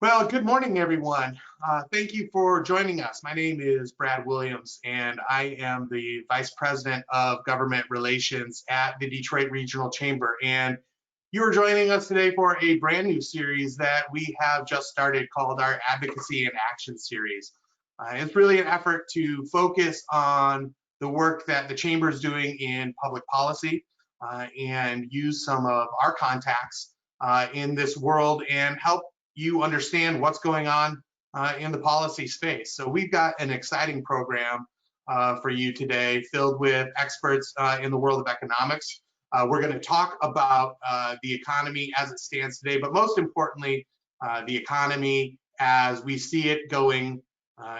Well, good morning, everyone. Thank you for joining us. My name is Brad Williams, and I am the Vice President of Government Relations at the Detroit Regional Chamber. And you are joining us today for a brand new series that we have just started called our Advocacy and Action series. It's really an effort to focus on the work that the Chamber is doing in public policy and use some of our contacts in this world and help you understand what's going on in the policy space. So we've got an exciting program for you today filled with experts in the world of economics. We're going to talk about the economy as it stands today, but most importantly, the economy as we see it going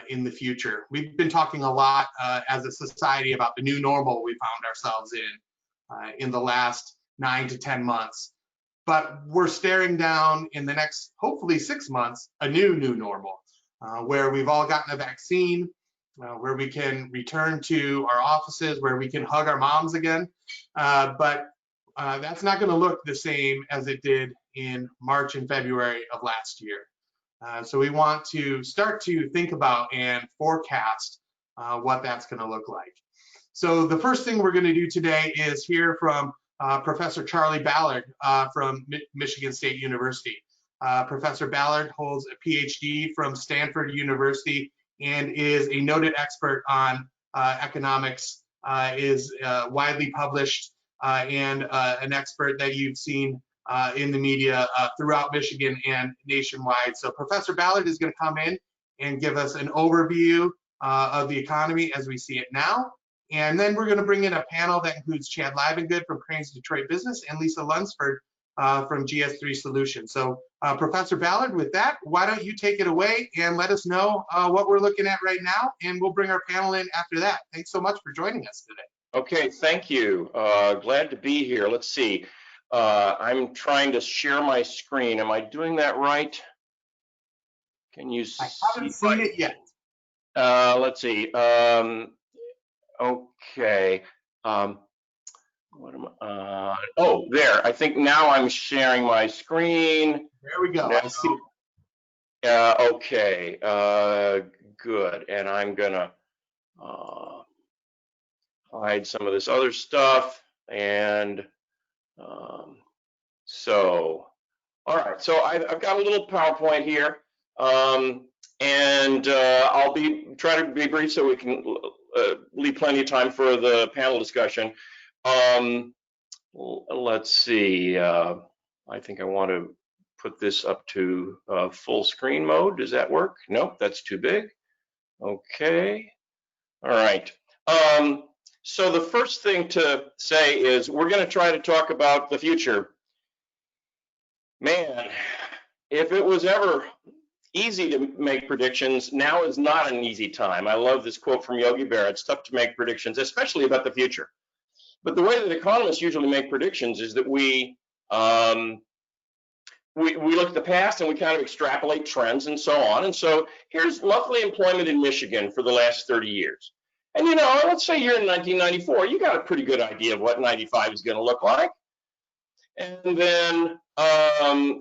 in the future. We've been talking a lot as a society about the new normal we found ourselves in the last 9 to 10 months. But we're staring down in the next, hopefully 6 months, a new normal, where we've all gotten a vaccine, where we can return to our offices, where we can hug our moms again. But that's not going to look the same as it did in March and February of last year. So we want to start to think about and forecast what that's going to look like. So the first thing we're going to do today is hear from Professor Charlie Ballard from Michigan State University. Professor Ballard holds a PhD from Stanford University and is a noted expert on economics, is widely published and an expert that you've seen in the media throughout Michigan and nationwide. So Professor Ballard is going to come in and give us an overview of the economy as we see it now. And then we're going to bring in a panel that includes Chad Livengood from Crain's Detroit Business and Lisa Lunsford from GS3 Solutions. So Professor Ballard, with that, why don't you take it away and let us know what we're looking at right now, and we'll bring our panel in after that. Thanks so much for joining us today. Okay, thank you. Glad to be here. Let's see. I'm trying to share my screen. Am I doing that right? Can you see? I haven't seen it yet. Let's see. Okay. What am I? Oh, there. I think now I'm sharing my screen. There we go. Now, I see. Okay. Good. And I'm gonna hide some of this other stuff. And so, all right. So I've got a little PowerPoint here, and I'll try to be brief so we can leave plenty of time for the panel discussion. Let's see. I think I want to put this up to full screen mode. Does that work? Nope, that's too big. Okay. All right. So the first thing to say is we're going to try to talk about the future. Man, if it was ever easy to make predictions, now is not an easy time. I love this quote from Yogi Berra. It's tough to make predictions, especially about the future. But the way that economists usually make predictions is that we look at the past and we kind of extrapolate trends and so on. And so here's monthly employment in Michigan for the last 30 years. And you know, let's say you're in 1994, you got a pretty good idea of what 95 is going to look like. And then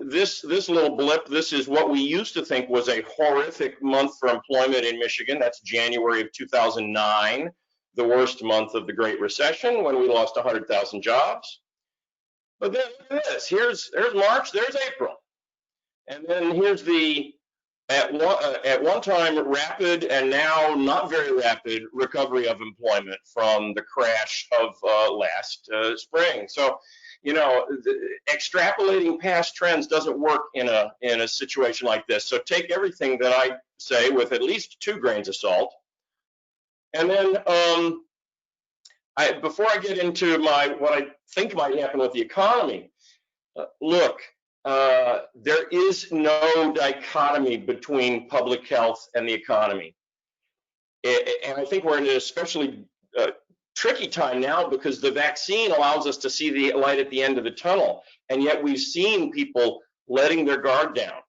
this little blip, this is what we used to think was a horrific month for employment in Michigan. That's January of 2009, the worst month of the Great Recession when we lost 100,000 jobs. But then look at this. There's March, there's April. And then here's the, at one time, rapid and now not very rapid recovery of employment from the crash of last spring. So, you know, extrapolating past trends doesn't work in a situation like this. So take everything that I say with at least 2 grains of salt. And then before I get into what I think might happen with the economy, look, there is no dichotomy between public health and the economy. And I think we're in an especially tricky time now because the vaccine allows us to see the light at the end of the tunnel, and yet we've seen people letting their guard down,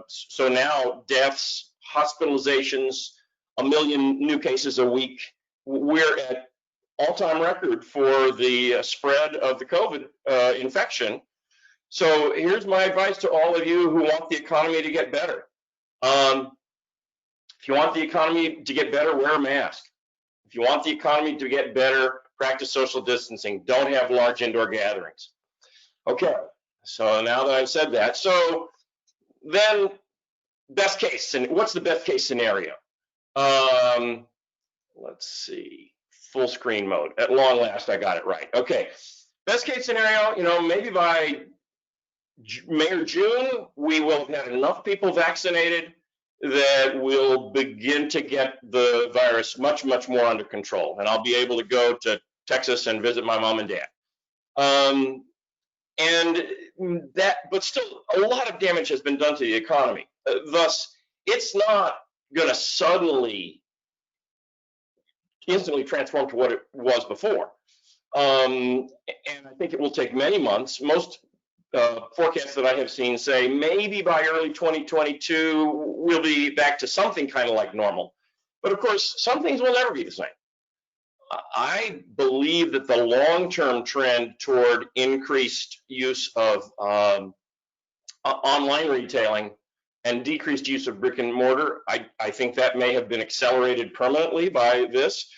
so now deaths, hospitalizations, 1 million new cases a week. We're at all-time record for the spread of the COVID infection, So here's my advice to all of you who want the economy to get better. If you want the economy to get better, wear a mask. If you want the economy to get better, practice social distancing. Don't have large indoor gatherings. Okay, so now that I've said that, so then best case, and what's the best case scenario? Let's see, full screen mode. At long last, I got it right. Okay, best case scenario, maybe by May or June, we will have had enough people vaccinated that we'll begin to get the virus much, much more under control. And I'll be able to go to Texas and visit my mom and dad. But still, a lot of damage has been done to the economy. Thus, it's not going to suddenly, instantly transform to what it was before. And I think it will take many months. Most forecasts that I have seen say maybe by early 2022 we'll be back to something kind of like normal. But of course, some things will never be the same. I believe that the long-term trend toward increased use of online retailing and decreased use of brick and mortar, I think that may have been accelerated permanently by this.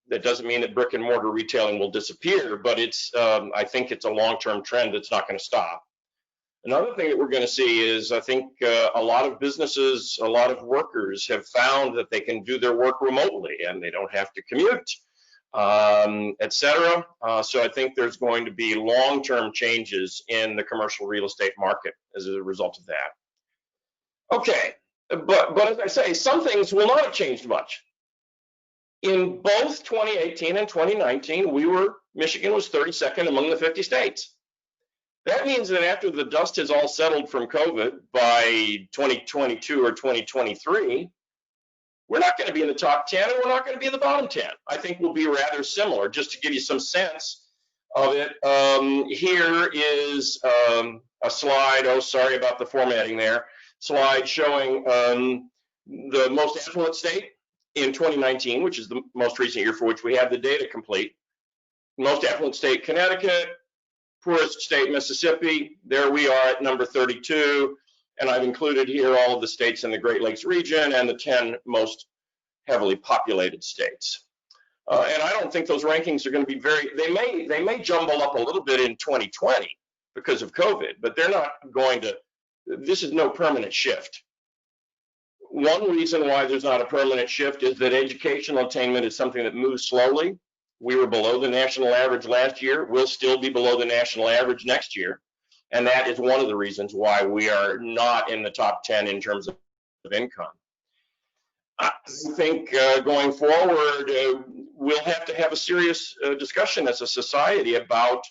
That doesn't mean that brick and mortar retailing will disappear, but I think it's a long-term trend that's not going to stop. Another thing that we're going to see is, I think a lot of businesses, a lot of workers have found that they can do their work remotely and they don't have to commute, etc. So I think there's going to be long-term changes in the commercial real estate market as a result of that. Okay, but as I say, some things will not have changed much. In both 2018 and 2019, Michigan was 32nd among the 50 states. That means that after the dust has all settled from COVID by 2022 or 2023, we're not going to be in the top 10 and we're not going to be in the bottom 10. I think we'll be rather similar. Just to give you some sense of it, here is a slide, oh, sorry about the formatting there, slide showing the most affluent state in 2019, which is the most recent year for which we have the data complete. Most affluent state, Connecticut. Poorest state, Mississippi. There we are at number 32. And I've included here all of the states in the Great Lakes region and the 10 most heavily populated states. And I don't think those rankings are going to be they may jumble up a little bit in 2020 because of COVID, but they're not going to, this is no permanent shift. One reason why there's not a permanent shift is that educational attainment is something that moves slowly. We were below the national average last year. We'll still be below the national average next year. And that is one of the reasons why we are not in the top 10 in terms of income. I think going forward, we'll have to have a serious discussion as a society about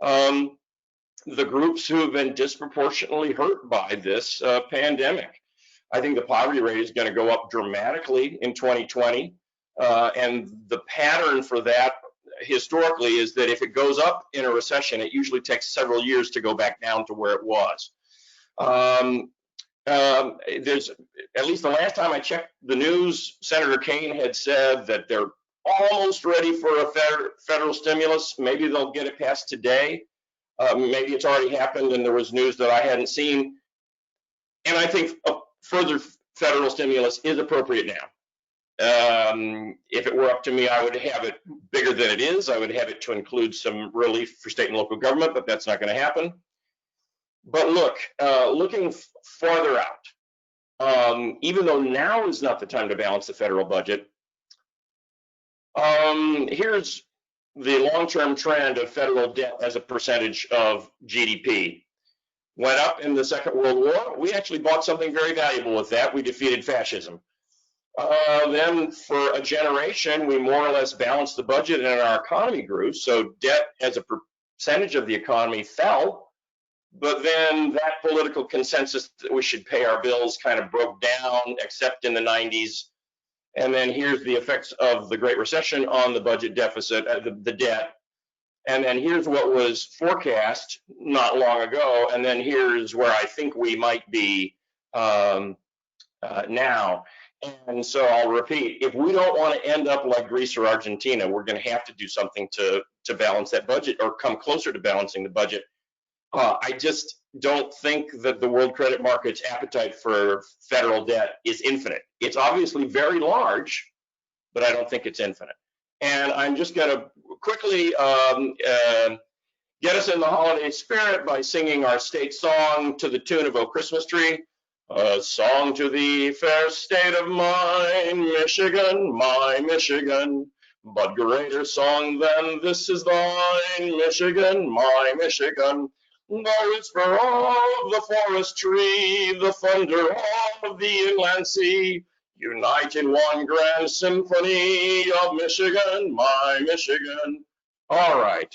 the groups who have been disproportionately hurt by this pandemic. I think the poverty rate is going to go up dramatically in 2020. And the pattern for that historically is that if it goes up in a recession, it usually takes several years to go back down to where it was. There's, at least the last time I checked the news, Senator Crain had said that they're almost ready for a federal stimulus. Maybe they'll get it passed today. Maybe it's already happened and there was news that I hadn't seen. And I think a further federal stimulus is appropriate now. If it were up to me, I would have it bigger than it is. I would have it to include some relief for state and local government, but that's not going to happen. But look, looking farther out, even though now is not the time to balance the federal budget, here's the long-term trend of federal debt as a percentage of GDP. Went up in the Second World War. We actually bought something very valuable with that. We defeated fascism. Then for a generation, we more or less balanced the budget and our economy grew. So debt as a percentage of the economy fell. But then that political consensus that we should pay our bills kind of broke down, except in the 90s. And then here's the effects of the Great Recession on the budget deficit, the debt. And then here's what was forecast not long ago. And then here's where I think we might be now. And so I'll repeat, if we don't want to end up like Greece or Argentina, we're going to have to do something to balance that budget or come closer to balancing the budget. I just don't think that the world credit market's appetite for federal debt is infinite. It's obviously very large, but I don't think it's infinite. And I'm just going to quickly get us in the holiday spirit by singing our state song to the tune of "O Christmas Tree." A song to thee, fair state of mine, Michigan, my Michigan. But greater song than this is thine, Michigan, my Michigan. The whisper of the forest tree, the thunder of the inland sea, unite in one grand symphony of Michigan, my Michigan. All right.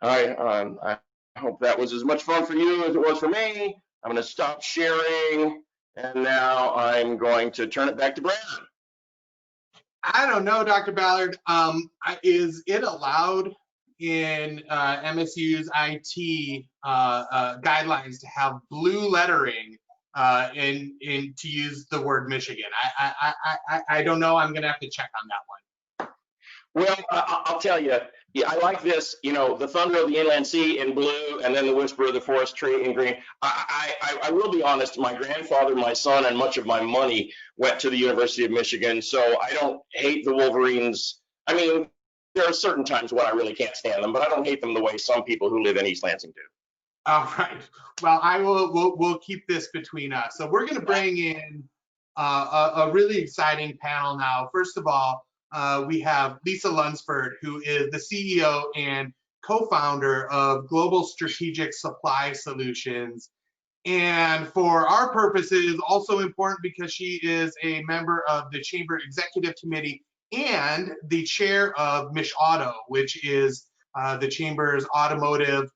I hope that was as much fun for you as it was for me. I'm going to stop sharing, and now I'm going to turn it back to Brad. I don't know, Dr. Ballard. Is it allowed in MSU's IT guidelines to have blue lettering in to use the word Michigan? I don't know. I'm going to have to check on that one. Well, I'll tell you, yeah, I like this, the thunder of the inland sea in blue, and then the whisper of the forest tree in green. I will be honest, my grandfather, my son, and much of my money went to the University of Michigan, so I don't hate the Wolverines. I mean, there are certain times when I really can't stand them, but I don't hate them the way some people who live in East Lansing do. All right. Well, we'll keep this between us. So we're going to bring in a really exciting panel now. First of all, we have Lisa Lunsford, who is the CEO and co-founder of Global Strategic Supply Solutions. And for our purposes, also important because she is a member of the Chamber Executive Committee and the chair of MICHauto, which is the Chamber's Automotive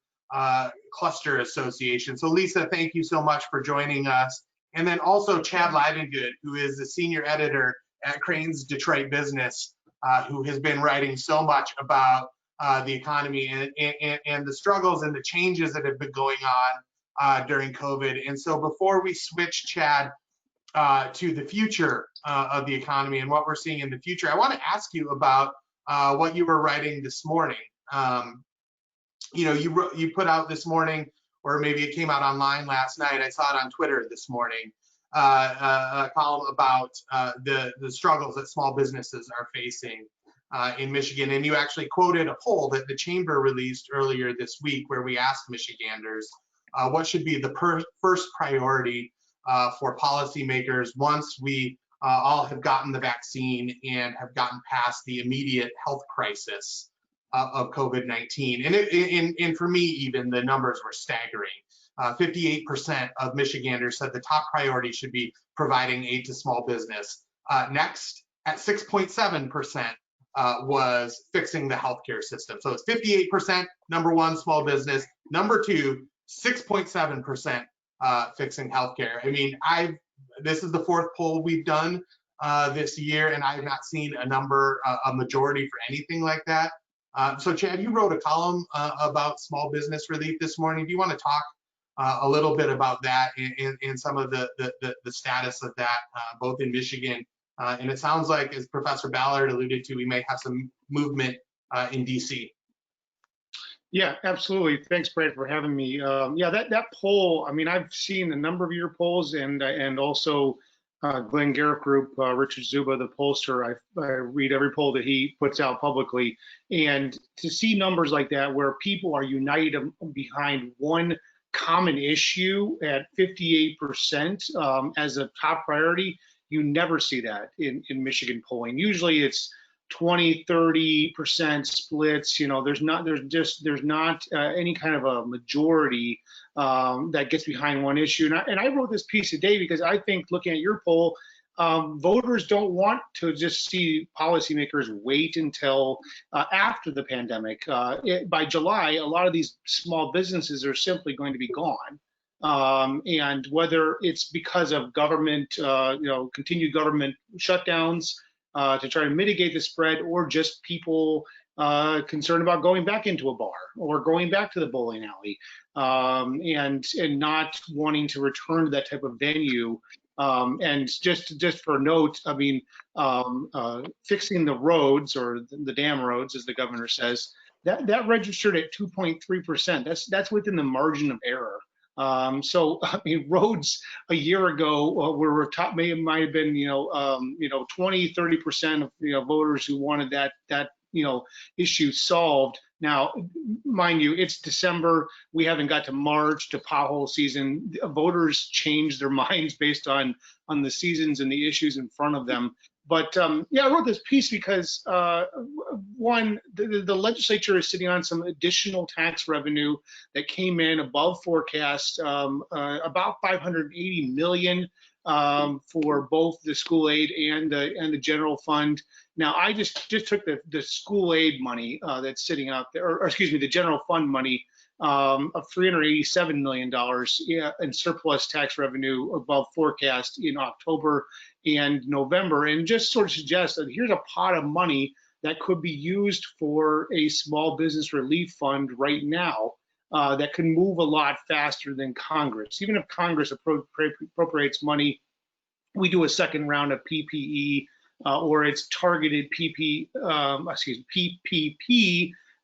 Cluster Association. So Lisa, thank you so much for joining us. And then also Chad Livengood, who is the senior editor at Crain's Detroit Business, who has been writing so much about the economy and the struggles and the changes that have been going on during COVID. And so before we switch, Chad, to the future of the economy and what we're seeing in the future, I want to ask you about what you were writing this morning. You put out this morning, or maybe it came out online last night. I saw it on Twitter this morning. A column about the struggles that small businesses are facing in Michigan. And you actually quoted a poll that the Chamber released earlier this week where we asked Michiganders what should be the first priority for policymakers once we all have gotten the vaccine and have gotten past the immediate health crisis of COVID-19. And for me, even the numbers were staggering. 58% of Michiganders said the top priority should be providing aid to small business. Next, at 6.7%, was fixing the healthcare system. So it's 58%, number one, small business. Number two, 6.7% fixing healthcare. I mean, this is the fourth poll we've done this year, and I've not seen a majority for anything like that. So Chad, you wrote a column about small business relief this morning. Do you want to talk a little bit about that and some of the status of that, both in Michigan, and it sounds like, as Professor Ballard alluded to, we may have some movement in DC. Yeah, absolutely. Thanks, Brad, for having me. Yeah, that poll, I mean, I've seen a number of your polls and also Glenn Garrett Group, Richard Zuba, the pollster. I read every poll that he puts out publicly. And to see numbers like that where people are united behind one common issue at 58% as a top priority, you never see that in Michigan polling. Usually it's 20-30% splits. There's not any kind of a majority that gets behind one issue. And I wrote this piece today because I think, looking at your poll, voters don't want to just see policymakers wait until after the pandemic. By July, a lot of these small businesses are simply going to be gone. And whether it's because of government, continued government shutdowns to try to mitigate the spread, or just people concerned about going back into a bar or going back to the bowling alley, and not wanting to return to that type of venue. And just for a note, I mean, fixing the roads, or the damn roads, as the governor says, that registered at 2.3%. That's within the margin of error. So I mean, roads a year ago were top, might have been 20-30% of voters who wanted that issue solved. Now, mind you, it's December. We haven't got to March, to pothole season. Voters change their minds based on the seasons and the issues in front of them. But yeah, I wrote this piece because one, the legislature is sitting on some additional tax revenue that came in above forecast, about 580 million for both the school aid and the general fund. Now, I just took the school aid money that's sitting out there, or excuse me, the general fund money of $387 million in surplus tax revenue above forecast in October and November, and just sort of suggest that here's a pot of money that could be used for a small business relief fund right now that can move a lot faster than Congress. Even if Congress appropriates money, we do a second round of PPE or it's targeted PPP.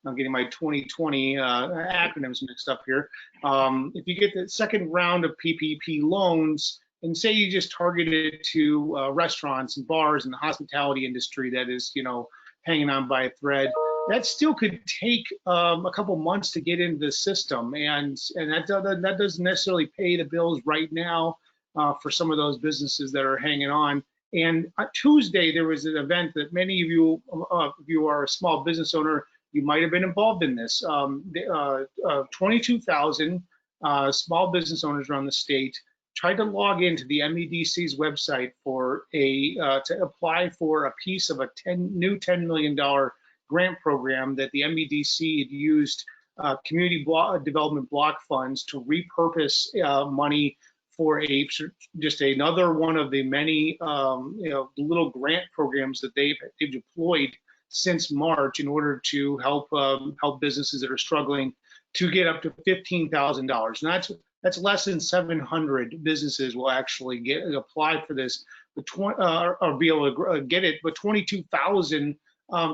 I'm getting my 2020 acronyms mixed up here. If you get the second round of PPP loans, and say you just target it to restaurants and bars and the hospitality industry that is, hanging on by a thread, that still could take a couple months to get into the system, and that doesn't necessarily pay the bills right now for some of those businesses that are hanging on. And Tuesday there was an event that many of you, if you are a small business owner, you might have been involved in this. 22,000 small business owners around the state tried to log into the MEDC's website for to apply for a piece of a new $10 million grant program that the MEDC had used community development block funds to repurpose money for just another one of the many little grant programs that they've deployed since March in order to help businesses that are struggling to get up to $15,000. And that's less than 700 businesses will actually apply for this, or be able to get it. But 22,000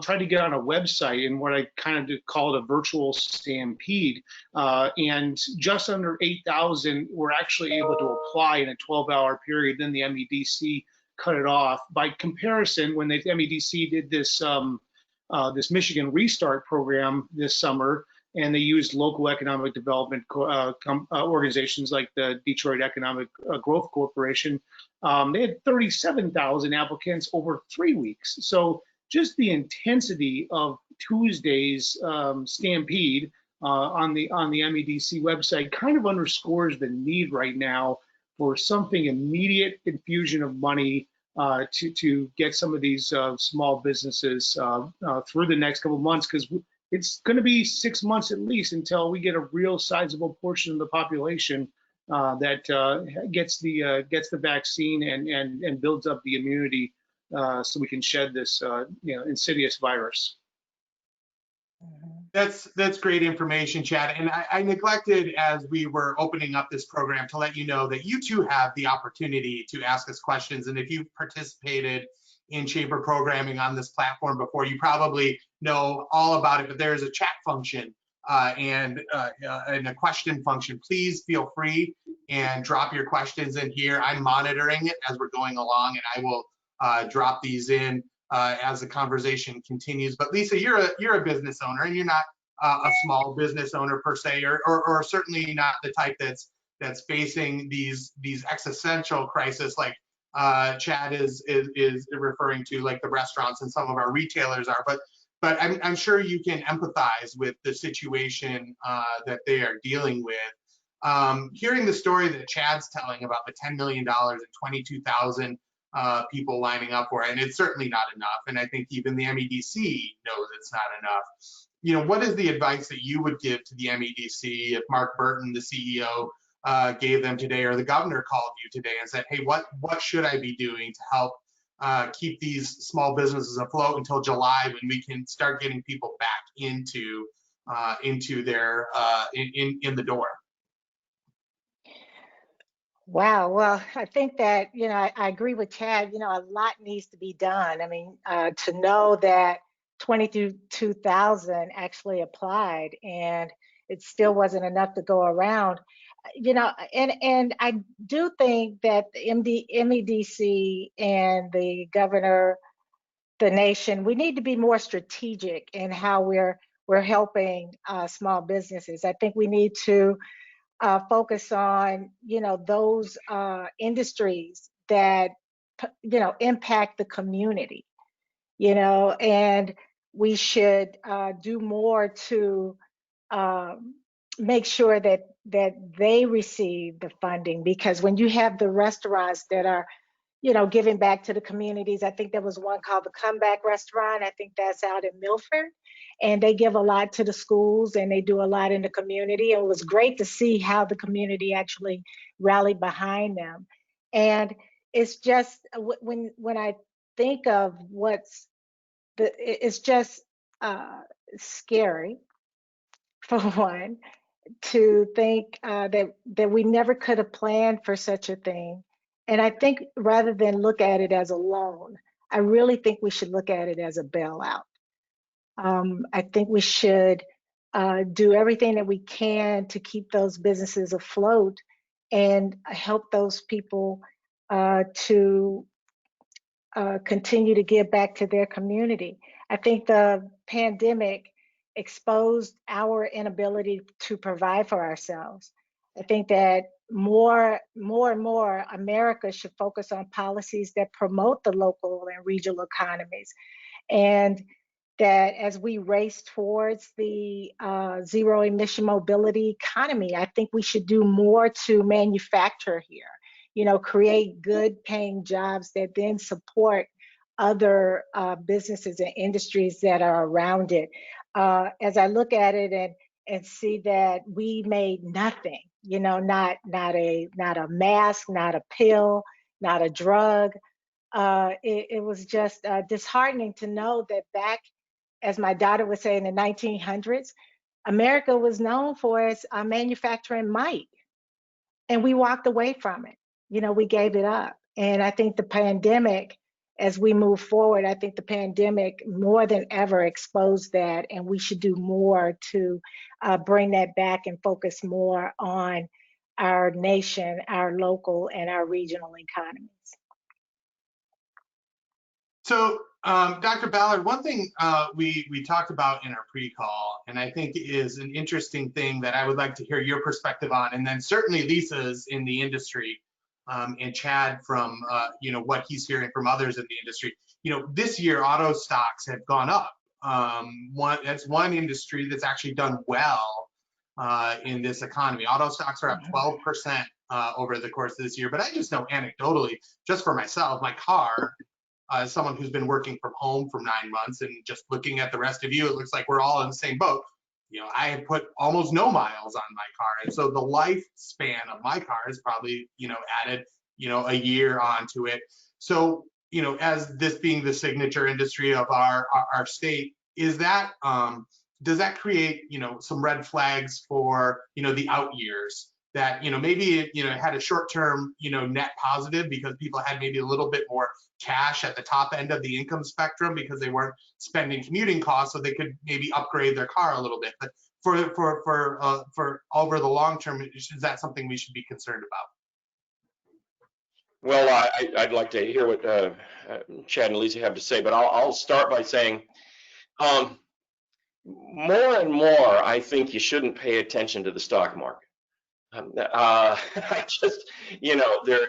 tried to get on a website in what I kind of call a virtual stampede, and just under 8,000 were actually able to apply in a 12-hour period. Then the MEDC cut it off. By comparison, when the MEDC did this this Michigan Restart program this summer, and they used local economic development organizations like the Detroit Economic Growth Corporation, they had 37,000 applicants over 3 weeks. So just the intensity of Tuesday's stampede on the MEDC website kind of underscores the need right now for something immediate infusion of money to get some of these small businesses through the next couple of months, because it's going to be 6 months at least until we get a real sizable portion of the population that gets the vaccine and builds up the immunity so we can shed this insidious virus. That's great information, Chad. And I neglected, as we were opening up this program, to let you know that you too have the opportunity to ask us questions. And if you've participated in chamber programming on this platform before, you probably know all about it. But there's a chat function and a question function. Please feel free and drop your questions in here. I'm monitoring it as we're going along, and I will drop these in as the conversation continues. But Lisa, you're a business owner, and you're not a small business owner per se, or certainly not the type that's facing these existential crises like Chad is referring to, like the restaurants and some of our retailers are. But I'm sure you can empathize with the situation that they are dealing with. Hearing the story that Chad's telling about the $10 million and 22,000 people lining up for it, and it's certainly not enough. And I think even the MEDC knows it's not enough. What is the advice that you would give to the MEDC if Mark Burton, the CEO, gave them today, or the governor called you today and said, hey, what should I be doing to help keep these small businesses afloat until July, when we can start getting people back into their in the door? Wow. Well, I think that, I agree with Chad, a lot needs to be done. I mean, to know that 22,000 actually applied, and it still wasn't enough to go around. You know, and I do think that the MEDC and the governor, the nation, we need to be more strategic in how we're helping small businesses. I think we need to focus on, you know, those industries that, you know, impact the community, you know, and we should do more to make sure that they receive the funding, because when you have the restaurants that are, you know, giving back to the communities. I think there was one called the Comeback Restaurant. I think that's out in Milford, and they give a lot to the schools and they do a lot in the community. And it was great to see how the community actually rallied behind them. And it's just when I think of it's just scary, for one, to think that we never could have planned for such a thing. And I think rather than look at it as a loan, I really think we should look at it as a bailout. I think we should do everything that we can to keep those businesses afloat and help those people to continue to give back to their community. I think the pandemic exposed our inability to provide for ourselves. I think that more and more America should focus on policies that promote the local and regional economies. And that as we race towards the zero emission mobility economy, I think we should do more to manufacture here, you know, create good paying jobs that then support other businesses and industries that are around it. As I look at it and see that we made nothing, you know, not a mask, not a pill, not a drug. It was just disheartening to know that back, as my daughter would say, in the 1900s, America was known for its manufacturing might, and we walked away from it. You know, we gave it up. And I think the pandemic, as we move forward, I think the pandemic more than ever exposed that, and we should do more to bring that back and focus more on our nation, our local and our regional economies. So, Dr. Ballard, one thing we talked about in our pre-call, and I think is an interesting thing that I would like to hear your perspective on, and then certainly Lisa's in the industry, and Chad from you know, what he's hearing from others in the industry. You know, this year auto stocks have gone up. That's one industry that's actually done well in this economy. Auto stocks are up 12% over the course of this year. But I just know anecdotally, just for myself, my car, as someone who's been working from home for 9 months, and just looking at the rest of you, it looks like we're all in the same boat. You know, I have put almost no miles on my car. And so the lifespan of my car has probably, you know, added, you know, a year onto it. So, you know, as this being the signature industry of our state, is that, does that create, you know, some red flags for, you know, the out years that, you know, maybe it, you know, had a short-term, you know, net positive because people had maybe a little bit more cash at the top end of the income spectrum because they weren't spending commuting costs, so they could maybe upgrade their car a little bit. But for over the long term, is that something we should be concerned about? Well, I'd like to hear what Chad and Lisa have to say, but I'll start by saying, more and more, I think you shouldn't pay attention to the stock market. I just, you know, there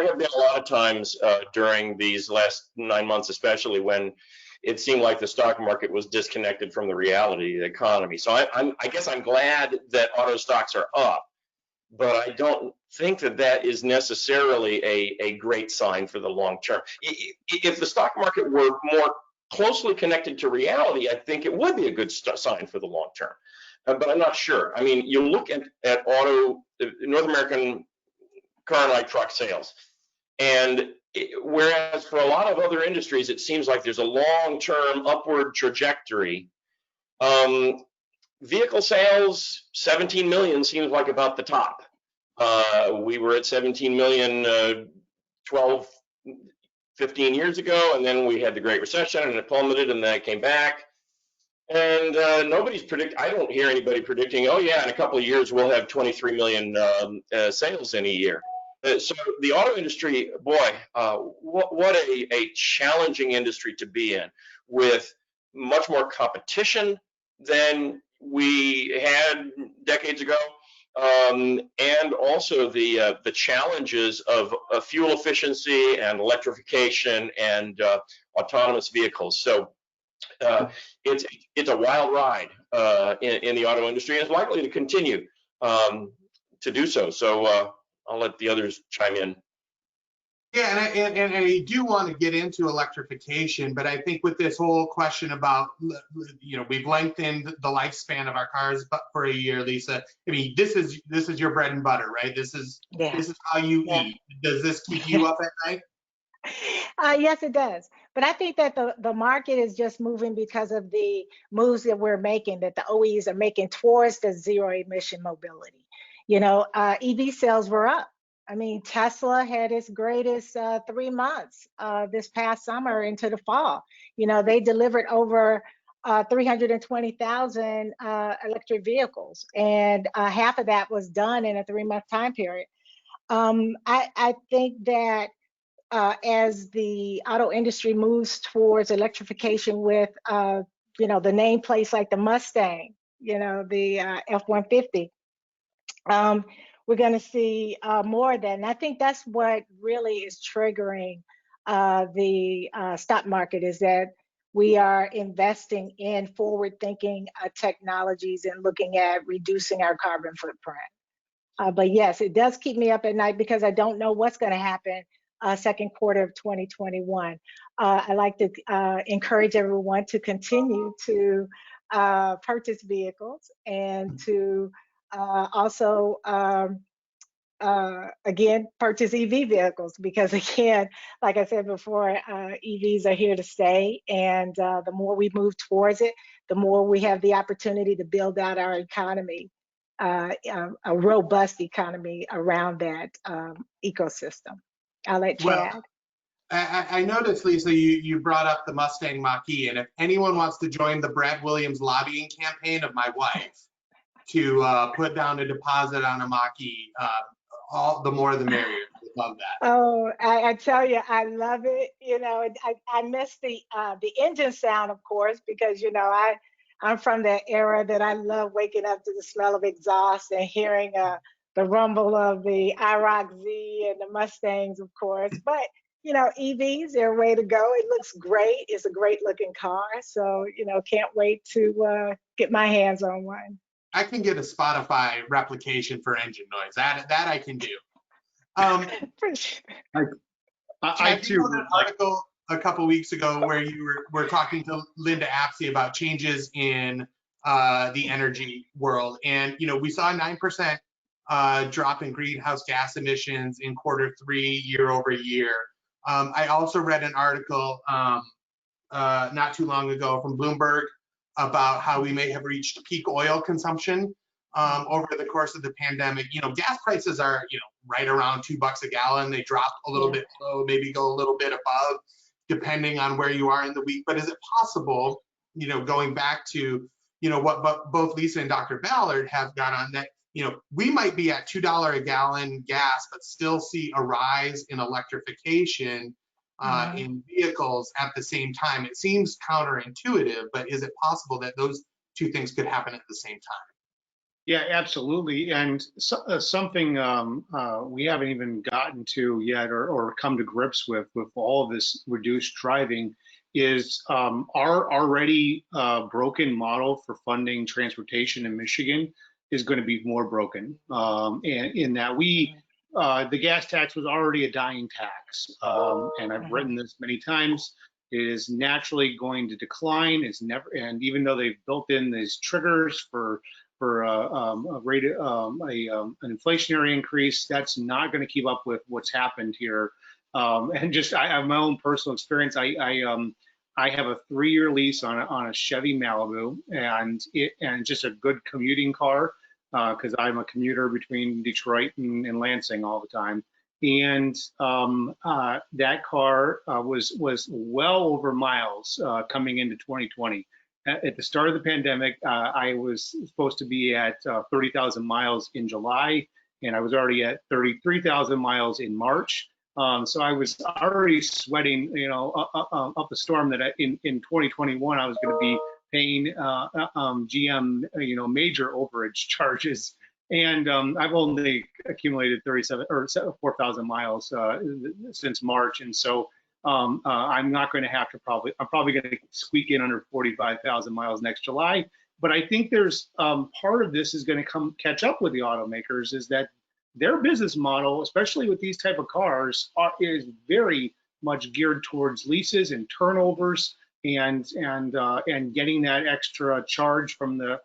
have been a lot of times during these last 9 months, especially, when it seemed like the stock market was disconnected from the reality of the economy. So I guess I'm glad that auto stocks are up, but I don't think that is necessarily a great sign for the long term. If the stock market were more closely connected to reality, I think it would be a good sign for the long term. But I'm not sure. I mean, you look at North American car and light truck sales, and whereas for a lot of other industries, it seems like there's a long-term upward trajectory. Vehicle sales, 17 million seems like about the top. We were at 17 million 15 years ago, and then we had the Great Recession, and it plummeted, and then it came back. And I don't hear anybody predicting, oh yeah, in a couple of years we'll have 23 million sales in a year. So the auto industry, boy, what a challenging industry to be in, with much more competition than we had decades ago, and also the challenges of fuel efficiency and electrification and autonomous vehicles. So it's a wild ride in the auto industry, and it's likely to continue to do so. So I'll let the others chime in. Yeah, and I do want to get into electrification, but I think with this whole question about, we've lengthened the lifespan of our cars for a year, Lisa. I mean, this is your bread and butter, right? This is how you eat. Does this keep you up at night? Yes, it does. But I think that the market is just moving because of the moves that we're making, that the OEs are making towards the zero emission mobility. EV sales were up. I mean, Tesla had its greatest 3 months this past summer into the fall. They delivered over 320,000 electric vehicles, and half of that was done in a 3-month time period. I think that as the auto industry moves towards electrification with, the nameplates like the Mustang, the F-150, we're going to see more of that. And I think that's what really is triggering the stock market, is that we are investing in forward-thinking technologies and looking at reducing our carbon footprint. But yes, it does keep me up at night because I don't know what's going to happen second quarter of 2021. I like to encourage everyone to continue to purchase vehicles and to also, again, purchase EV vehicles, because again, like I said before, EVs are here to stay. And the more we move towards it, the more we have the opportunity to build out our economy, a robust economy around that ecosystem. I'll let Chad. Well, I noticed, Lisa, you brought up the Mustang Mach-E, and if anyone wants to join the Brad Williams lobbying campaign of my wife to put down a deposit on a Mach-E, all the more the merrier. Love that. Oh, I tell you, I love it. I miss the engine sound, of course, because I'm from that era that I love waking up to the smell of exhaust and hearing the rumble of the IROC-Z and the Mustangs, of course. But EVs, they're a way to go. It looks great. It's a great looking car. So can't wait to get my hands on one. I can get a Spotify replication for engine noise. That I can do. For sure. I too. An article a couple weeks ago where you were talking to Linda Apsey about changes in the energy world, and we saw a 9% drop in greenhouse gas emissions in Q3 year over year. I also read an article not too long ago from Bloomberg about how we may have reached peak oil consumption over the course of the pandemic. Gas prices are right around $2 a gallon. They drop a little bit low, maybe go a little bit above, depending on where you are in the week. But is it possible, going back to what both Lisa and Dr. Ballard have got on, that we might be at $2 a gallon gas, but still see a rise in electrification in vehicles at the same time? It seems counterintuitive, but is it possible that those two things could happen at the same time? Yeah, absolutely. And something we haven't even gotten to yet or come to grips with all of this reduced driving is our already broken model for funding transportation in Michigan is going to be more broken. And in that the gas tax was already a dying tax. And I've written this many times. It is naturally going to decline. And even though they've built in these triggers for an inflationary increase, that's not going to keep up with what's happened here. And just I have my own personal experience. I have a 3-year lease on a Chevy Malibu, and just a good commuting car, because I'm a commuter between Detroit and Lansing all the time. and that car was well over miles coming into 2020. At the start of the pandemic, I was supposed to be at 30,000 miles in July, and I was already at 33,000 miles in March. So I was already sweating, up the storm that in 2021 I was going to be paying GM, major overage charges. And I've only accumulated 37 or 4,000 miles since March, and so I'm not going to have to I'm probably going to squeak in under 45,000 miles next July. But I think there's part of this is going to catch up with the automakers, is that their business model, especially with these type of cars, is very much geared towards leases and turnovers, and getting that extra charge from the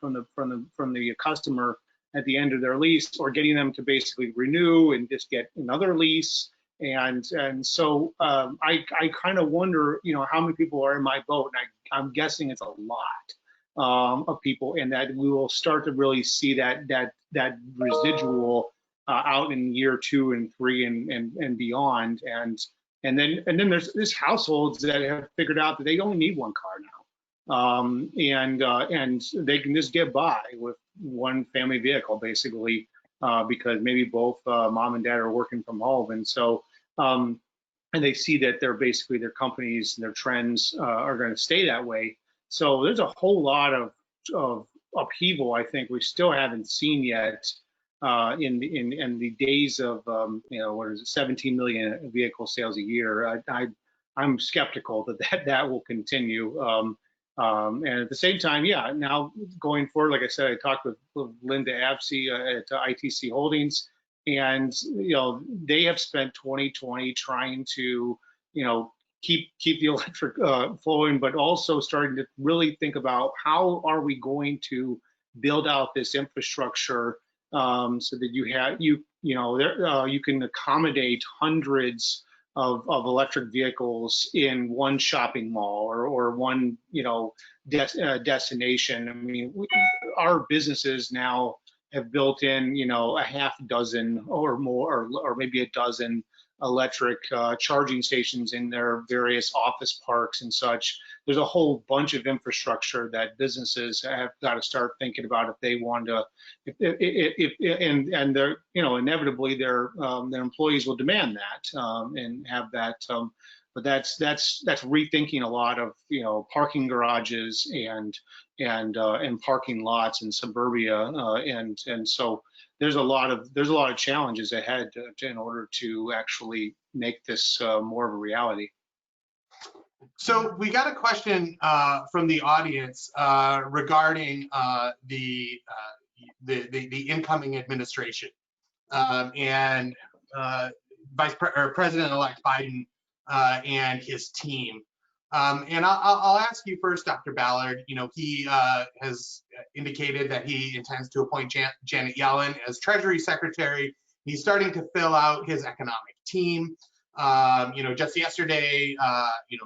customer at the end of their lease, or getting them to basically renew and just get another lease. And so I kind of wonder, how many people are in my boat, and I'm guessing it's a lot of people, and that we will start to really see that residual out in year 2 and 3 and beyond. And then there's households that have figured out that they only need one car now, and they can just get by with one family vehicle, basically, because maybe both mom and dad are working from home, and so and they see that their companies and their trends are going to stay that way. So there's a whole lot of upheaval, I think, we still haven't seen yet in the days of what is it, 17 million vehicle sales a year. I'm skeptical that will continue. And at the same time, now going forward, like I said, I talked with Linda Absey at ITC Holdings, and they have spent 2020 trying to keep the electric flowing, but also starting to really think about how are we going to build out this infrastructure so that you can accommodate hundreds of electric vehicles in one shopping mall or one destination. I mean, our businesses now have built in a half dozen or more, or maybe a dozen electric charging stations in their various office parks and such. There's a whole bunch of infrastructure that businesses have got to start thinking about if they want to, and they're inevitably their employees will demand that and have that. But that's rethinking a lot of parking garages and parking lots in suburbia, and so there's a lot of challenges ahead in order to actually make this more of a reality. So we got a question from the audience regarding the incoming administration and President-elect Biden and his team. And I'll ask you first, Dr. Ballard. He has indicated that he intends to appoint Janet Yellen as Treasury Secretary. He's starting to fill out his economic team. Just yesterday,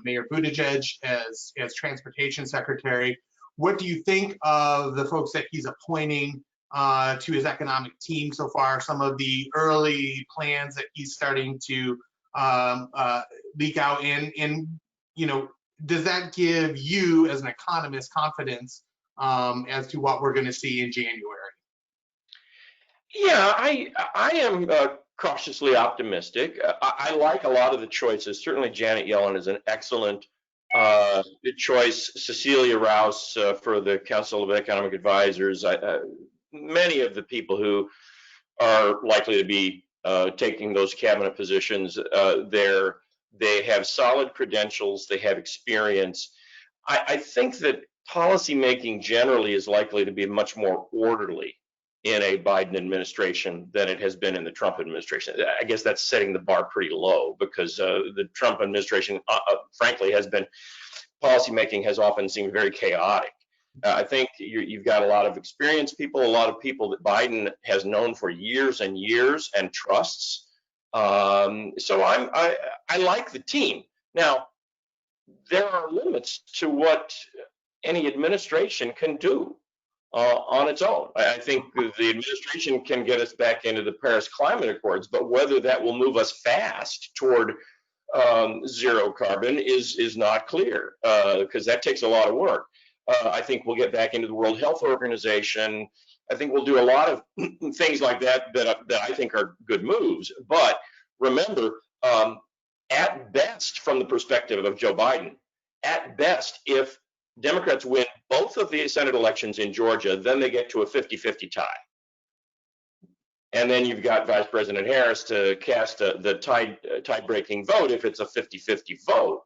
Mayor Buttigieg as Transportation Secretary. What do you think of the folks that he's appointing to his economic team so far? Some of the early plans that he's starting to leak out in, does that give you as an economist confidence as to what we're going to see in January? Yeah, I am cautiously optimistic. I like a lot of the choices. Certainly Janet Yellen is an excellent choice. Cecilia Rouse for the Council of Economic Advisors. Many of the people who are likely to be taking those cabinet positions, they have solid credentials, they have experience. I think that policymaking generally is likely to be much more orderly in a Biden administration than it has been in the Trump administration. I guess that's setting the bar pretty low, because the Trump administration, frankly, policymaking has often seemed very chaotic. I think you've got a lot of experienced people, a lot of people that Biden has known for years and years and trusts. So I like the team. Now, there are limits to what any administration can do. on its own. I think the administration can get us back into the Paris Climate Accords, but whether that will move us fast toward zero carbon is not clear, because that takes a lot of work. I think we'll get back into the World Health Organization. I think we'll do a lot of things like that I think are good moves. But remember, at best, from the perspective of Joe Biden, at best, if Democrats win both of the Senate elections in Georgia, then they get to a 50-50 tie. And then you've got Vice President Harris to cast the tie-breaking vote if it's a 50-50 vote.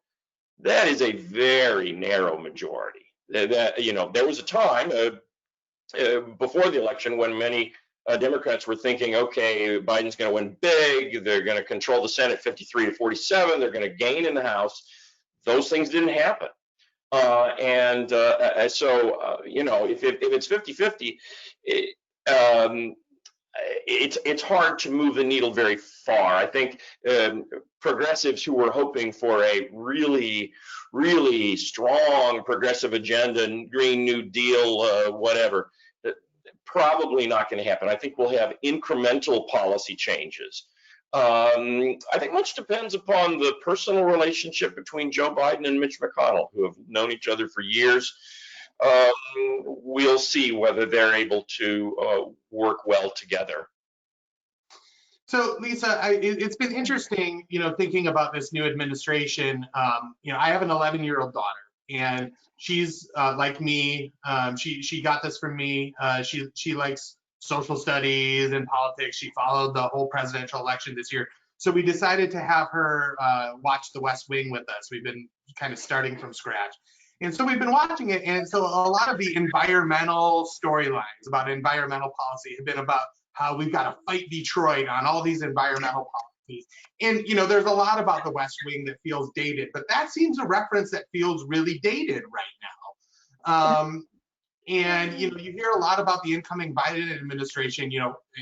That is a very narrow majority. There was a time before the election when many Democrats were thinking, okay, Biden's going to win big. They're going to control the Senate 53-47. They're going to gain in the House. Those things didn't happen. If it's 50-50, it's hard to move the needle very far. I think progressives who were hoping for a really, really strong progressive agenda, Green New Deal, whatever, probably not going to happen. I think we'll have incremental policy changes. I think much depends upon the personal relationship between Joe Biden and Mitch McConnell, who have known each other for years. We'll see whether they're able to work well together. So, Lisa, it's been interesting, thinking about this new administration. I have an 11-year-old daughter, and she's like me. She got this from me. She likes social studies and politics. She followed the whole presidential election this year. So we decided to have her watch The West Wing with us. We've been kind of starting from scratch. And so we've been watching it. And so a lot of the environmental storylines about environmental policy have been about how we've got to fight Detroit on all these environmental policies. And, there's a lot about The West Wing that feels dated, but that seems a reference that feels really dated right now. And, you hear a lot about the incoming Biden administration,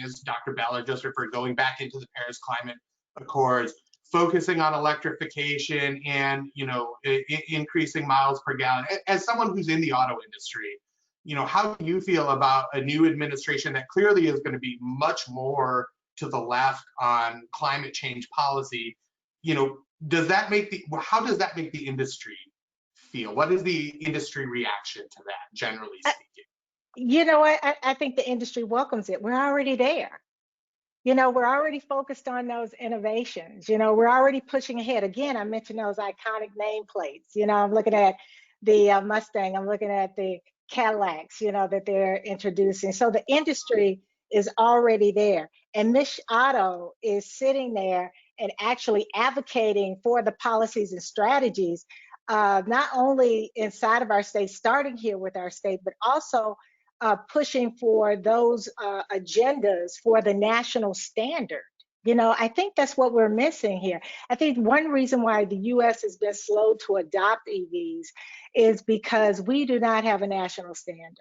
as Dr. Ballard just referred, going back into the Paris Climate Accords, focusing on electrification and, increasing miles per gallon. As someone who's in the auto industry, how do you feel about a new administration that clearly is going to be much more to the left on climate change policy? How does that make the industry feel? What is the industry reaction to that, generally speaking? I think the industry welcomes it. We're already there. We're already focused on those innovations. We're already pushing ahead. Again, I mentioned those iconic nameplates. I'm looking at the Mustang. I'm looking at the Cadillacs, that they're introducing. So the industry is already there. And MICHauto is sitting there and actually advocating for the policies and strategies, not only inside of our state, starting here with our state, but also pushing for those agendas for the national standard. I think that's what we're missing here. I think one reason why the U.S. has been slow to adopt EVs is because we do not have a national standard.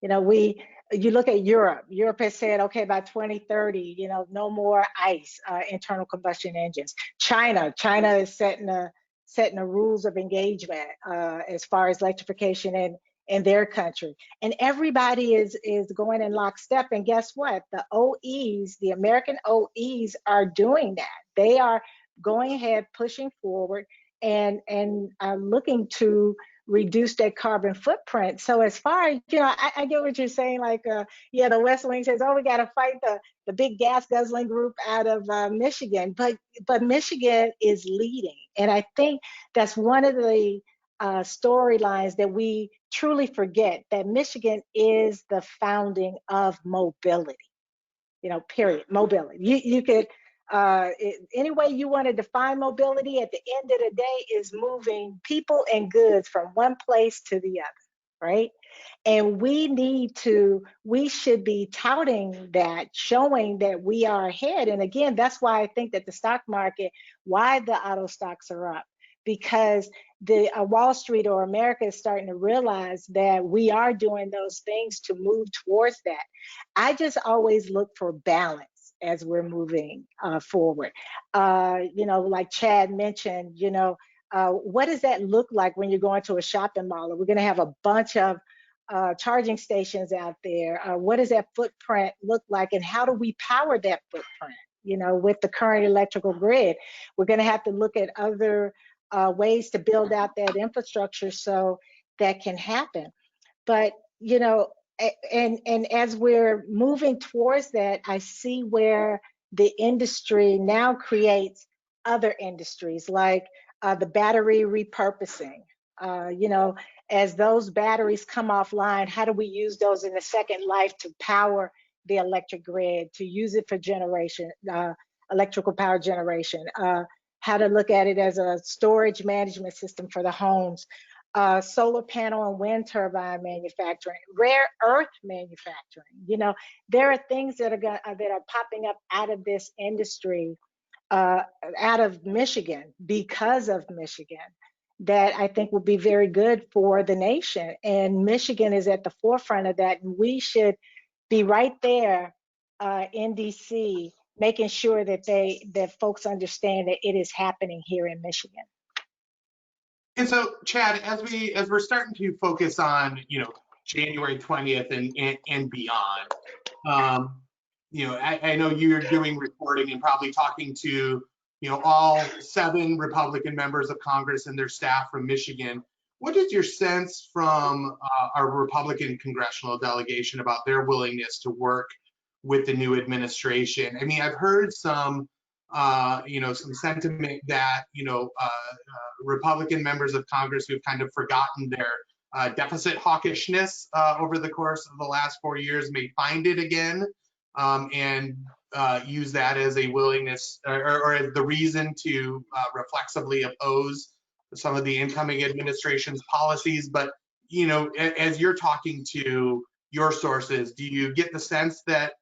You look at Europe. Europe has said, okay, by 2030, no more ICE, internal combustion engines. China is setting the rules of engagement as far as electrification in their country. And everybody is going in lockstep. And guess what? The OEs, the American OEs are doing that. They are going ahead, pushing forward and looking to reduce their carbon footprint. So as far as, I get what you're saying, like, the West Wing says, oh, we got to fight the big gas guzzling group out of Michigan, but Michigan is leading. And I think that's one of the storylines that we truly forget, that Michigan is the founding of mobility, period, mobility. You could, any way you want to define mobility, at the end of the day is moving people and goods from one place to the other, right? And we should be touting that, showing that we are ahead. And again, that's why I think that the stock market, why the auto stocks are up, because the Wall Street or America is starting to realize that we are doing those things to move towards that. I just always look for balance as we're moving forward. Like Chad mentioned, what does that look like when you're going to a shopping mall? We're going to have a bunch of charging stations out there? What does that footprint look like, and how do we power that footprint? You know, with the current electrical grid, we're going to have to look at other ways to build out that infrastructure so that can happen. But, you know, and as we're moving towards that, I see where the industry now creates other industries like the battery repurposing. You know, as those batteries come offline, how do we use those in the second life to power the electric grid, to use it for generation, electrical power generation? How to look at it as a storage management system for the homes, solar panel and wind turbine manufacturing, rare earth manufacturing. You know, there are things that are popping up out of this industry, out of Michigan, because of Michigan, that I think will be very good for the nation. And Michigan is at the forefront of that, and we should be right there in DC, making sure that folks understand that it is happening here in Michigan. And so, Chad, as we're starting to focus on, you know, January 20th and beyond, you know, I know you're doing reporting and probably talking to, you know, all 7 Republican members of Congress and their staff from Michigan. What is your sense from our Republican congressional delegation about their willingness to work with the new administration? I mean, I've heard some, you know, some sentiment that, you know, Republican members of Congress who've kind of forgotten their deficit hawkishness over the course of the last 4 years may find it again, and use that as a willingness or as the reason to reflexively oppose some of the incoming administration's policies. But, you know, as you're talking to your sources, do you get the sense that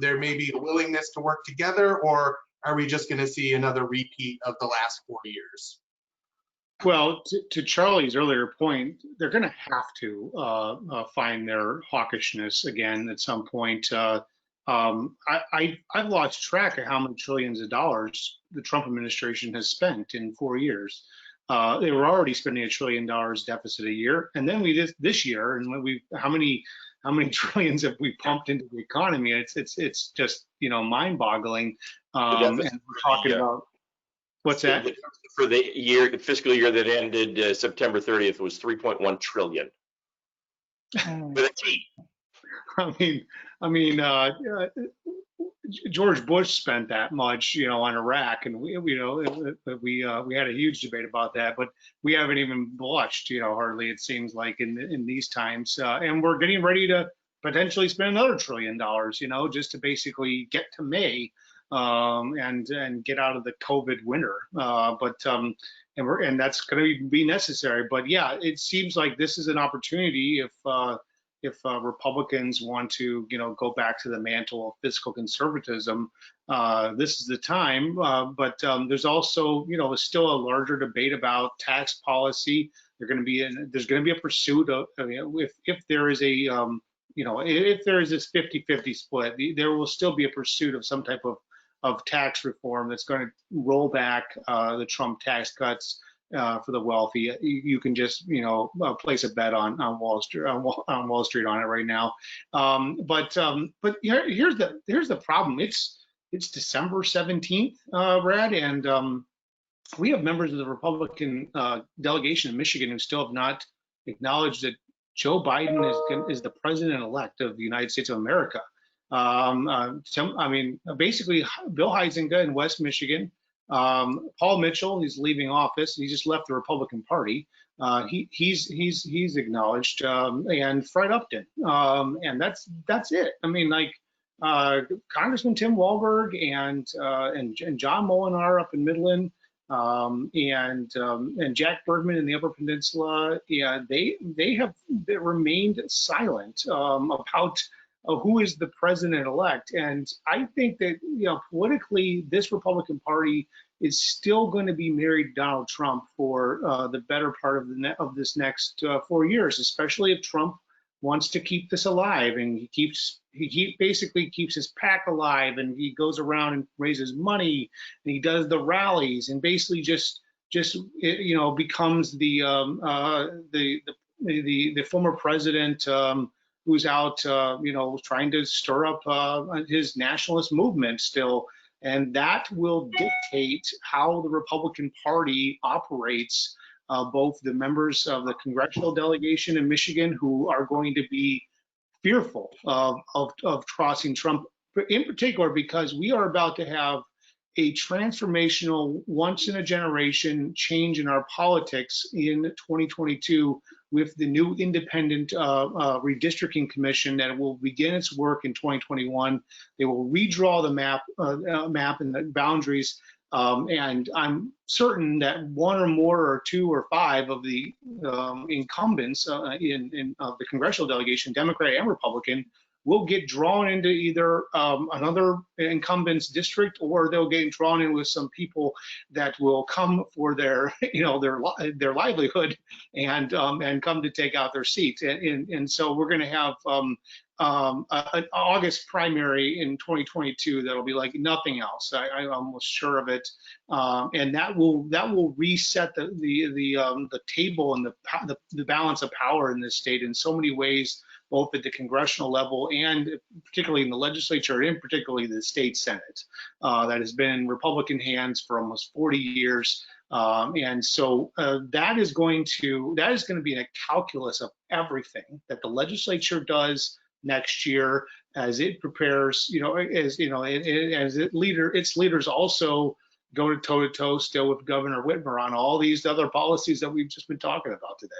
there may be a willingness to work together, or are we just going to see another repeat of the last 4 years? Well, to Charlie's earlier point, they're going to have to find their hawkishness again at some point. I've lost track of how many trillions of dollars the Trump administration has spent in 4 years. They were already spending $1 trillion deficit a year, and then this year, and how many trillions have we pumped into the economy? It's just, you know, mind-boggling. And we're talking about what's that? For the fiscal year that ended September 30th was 3.1 trillion. With a T. I mean, George Bush spent that much, you know, on Iraq, and we had a huge debate about that, but we haven't even blushed, you know, hardly, it seems like, in these times, and we're getting ready to potentially spend another $1 trillion, you know, just to basically get to May, and get out of the COVID winter, and that's going to be necessary. But yeah, it seems like this is an opportunity if Republicans want to, you know, go back to the mantle of fiscal conservatism, this is the time. But there's also, you know, still a larger debate about tax policy. There's going to be a pursuit of, you know, if there is a, you know, if there is this 50-50 split, there will still be a pursuit of some type of tax reform that's going to roll back the Trump tax cuts for the wealthy. You can just, you know, place a bet on Wall Street on Wall Street on it right now. But here's the problem. It's December 17th, Brad, and we have members of the Republican delegation in Michigan who still have not acknowledged that Joe Biden is the president-elect of the United States of America. Basically, Bill Huizenga in West Michigan, Paul Mitchell, he's leaving office. He just left the Republican Party. He's acknowledged, and Fred Upton, and that's it. I mean, like Congressman Tim Walberg and John Molinar up in Midland, and Jack Bergman in the Upper Peninsula. Yeah, they have remained silent about who is the president-elect. And I think that, you know, politically, this Republican Party is still going to be married to Donald Trump for the better part of this next 4 years, especially if Trump wants to keep this alive, and he basically keeps his pack alive, and he goes around and raises money, and he does the rallies, and basically just you know, becomes the the former president who's out, trying to stir up his nationalist movement still. And that will dictate how the Republican Party operates. Both the members of the congressional delegation in Michigan who are going to be fearful of crossing Trump, in particular because we are about to have a transformational, once in a generation change in our politics in 2022 with the new independent redistricting commission that will begin its work in 2021. They will redraw the map and the boundaries. And I'm certain that one or more or two or five of the incumbents in the congressional delegation, Democrat and Republican, will get drawn into either another incumbent's district, or they'll get drawn in with some people that will come for their, their livelihood and come to take out their seats. And so we're going to have an August primary in 2022 that'll be like nothing else. I'm almost sure of it, and that will reset the table and the balance of power in this state in so many ways, both at the congressional level and particularly in the legislature, and particularly the state Senate, that has been in Republican hands for almost 40 years. And so that is going to be a calculus of everything that the legislature does next year as it prepares, as its leaders also go toe to toe still with Governor Whitmer on all these other policies that we've just been talking about today.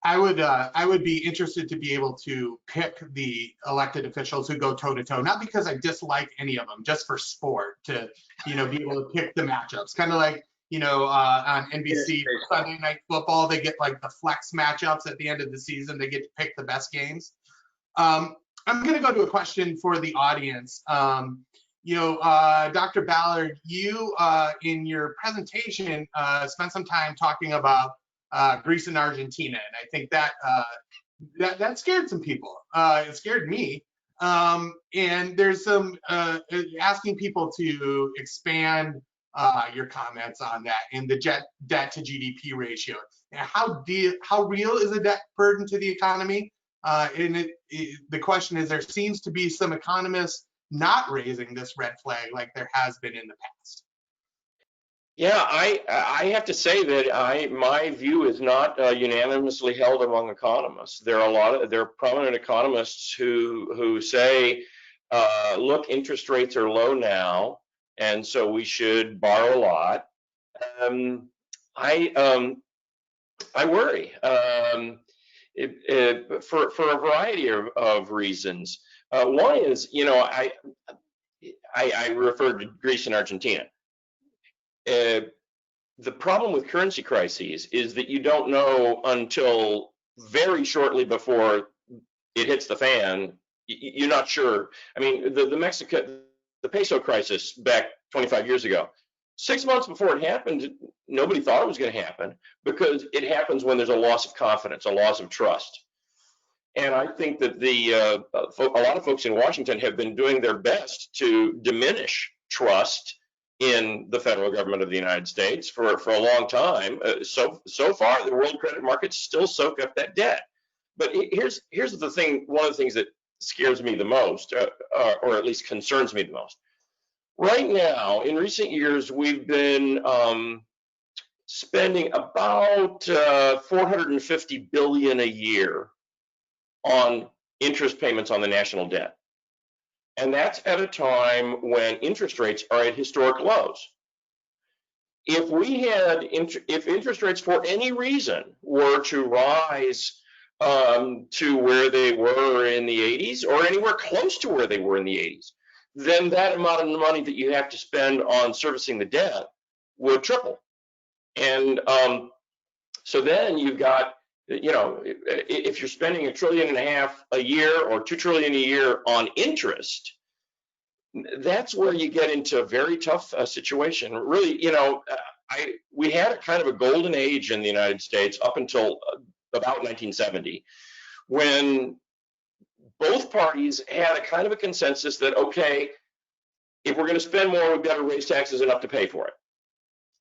I would be interested to be able to pick the elected officials who go toe to toe, not because I dislike any of them, just for sport, to be able to pick the matchups. Kind of like on NBC Sunday Night Football, they get like the flex matchups at the end of the season. They get to pick the best games. I'm going to go to a question for the audience. Dr. Ballard, you in your presentation spent some time talking about Greece and Argentina, and I think that scared some people. It scared me. And there's some asking people to expand your comments on that and the debt to GDP ratio. And how real is a debt burden to the economy? The question is, there seems to be some economists not raising this red flag like there has been in the past. Yeah, I have to say that my view is not unanimously held among economists. There are prominent economists who say, look, interest rates are low now, and so we should borrow a lot. I worry for a variety of reasons. One is, I referred to Greece and Argentina. The problem with currency crises is that you don't know until very shortly before it hits the fan. You're not sure. I mean, the peso crisis back 25 years ago, 6 months before it happened, nobody thought it was going to happen, because it happens when there's a loss of confidence, a loss of trust. And I think that a lot of folks in Washington have been doing their best to diminish trust in the federal government of the United States for a long time. So far, the world credit markets still soak up that debt. But here's the thing. One of the things that scares me the most, or at least concerns me the most. Right now, in recent years, we've been spending about $450 billion a year on interest payments on the national debt. And that's at a time when interest rates are at historic lows. If interest rates for any reason were to rise to where they were in the 80s, or anywhere close to where they were in the 80s, then that amount of money that you have to spend on servicing the debt would triple. And so then you've got, if you're spending $1.5 trillion a year or $2 trillion a year on interest, that's where you get into a very tough situation. Really, we had a kind of a golden age in the United States up until about 1970, when both parties had a kind of a consensus that, okay, if we're going to spend more, we've got to raise taxes enough to pay for it.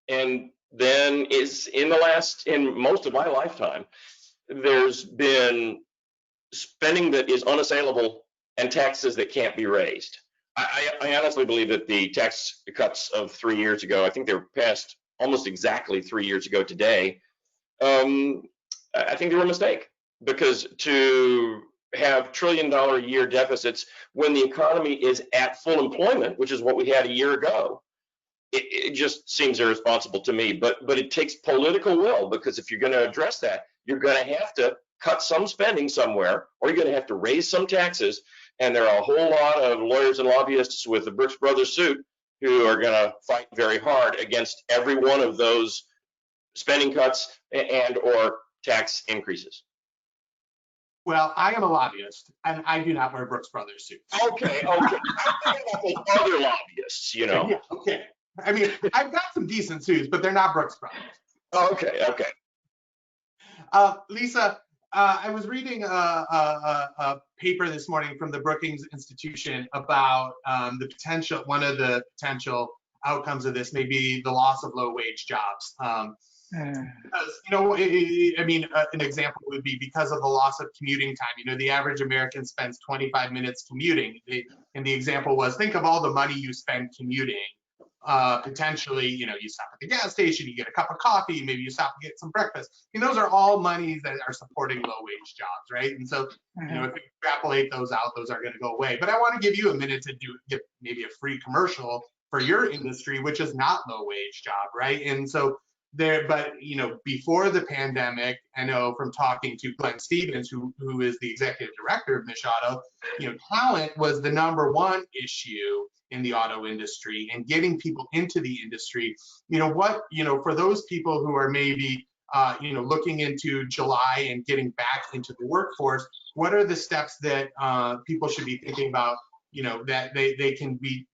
And then in most of my lifetime, there's been spending that is unassailable and taxes that can't be raised. I honestly believe that the tax cuts of 3 years ago, I think they were passed almost exactly 3 years ago today. I think they were a mistake, because to have trillion-dollar a year deficits when the economy is at full employment, which is what we had a year ago, it just seems irresponsible to me. But it takes political will, because if you're going to address that, you're going to have to cut some spending somewhere, or you're going to have to raise some taxes. And there are a whole lot of lawyers and lobbyists with the Brooks Brothers suit who are going to fight very hard against every one of those spending cuts and or tax increases. Well, I am a lobbyist, and I do not wear Brooks Brothers suits. Okay. I'm talking about the other lobbyists, you know. Yeah, okay. I mean, I've got some decent suits, but they're not Brooks Brothers. Okay. Lisa, I was reading a paper this morning from the Brookings Institution about one of the potential outcomes of this may be the loss of low-wage jobs. Because, an example would be because of the loss of commuting time. The average American spends 25 minutes commuting. And the example was, think of all the money you spend commuting. Potentially, you stop at the gas station, you get a cup of coffee, maybe you stop and get some breakfast. Those are all monies that are supporting low-wage jobs, right? And so, if we extrapolate those out, those are going to go away. But I want to give you a minute to give maybe a free commercial for your industry, which is not low-wage job, right? And so before the pandemic, I know from talking to Glenn Stevens, who is the executive director of MICHauto, talent was the #1 issue in the auto industry, and getting people into the industry. For those people who are maybe looking into July and getting back into the workforce, what are the steps that people should be thinking about, that they can be